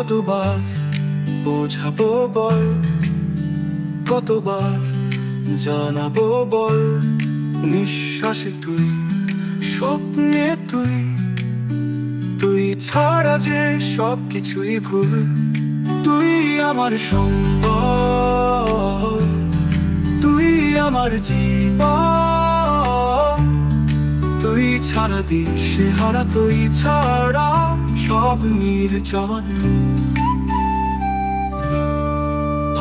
কতবার বোঝাবো বল, কতবার জানাবো বল। নিঃশ্বাসে তুই, স্বপ্নে তুই, তুই ছাড়া যে সব কিছুই ভুল। তুই আমার সম্বল, তুই আমার জীবন। তুই ছাড়া দিশে হারা, তুই ছাড়া সব নির্জন।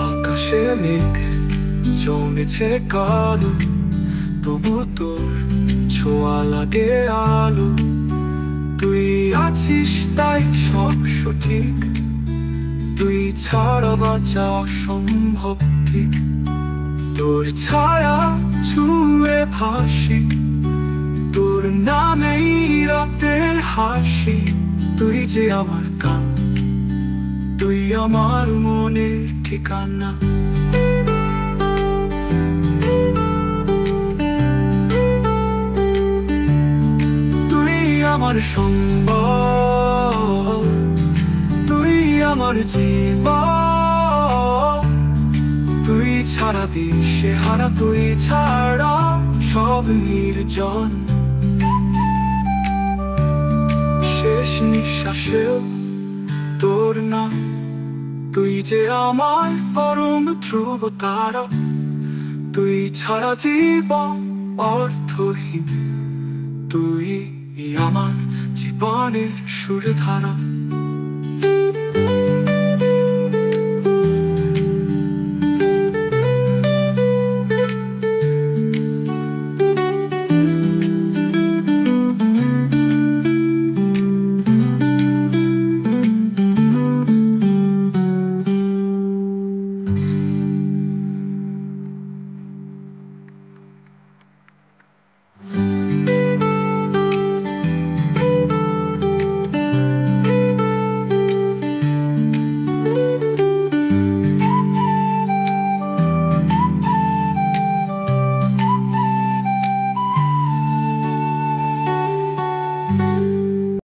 আকাশে মেঘ জমেছে কালো, তবু তোর ছোঁয়া লাগে আলো। তুই আছিস তাই সব সঠিক, তুই ছাড়া বাঁচা অসম্ভব ঠিক। তোর ছায়া ছুঁয়ে ভাসি, তোর নামেই রাতের হাসি। তুই যে আমার গান, তুই আমার মনের ঠিকানা। তুই আমার সম্বল, তুই আমার জীবন। তুই ছাড়া দিশে হারা, তুই ছাড়া সব নির্জন। শেষ নিঃশ্বাসেও তোর নাম, তুই যে আমার পরম ধ্রুব তারা। তুই ছাড়া জীবন অর্থহীন, তুই আমার জীবনের সুরধারা।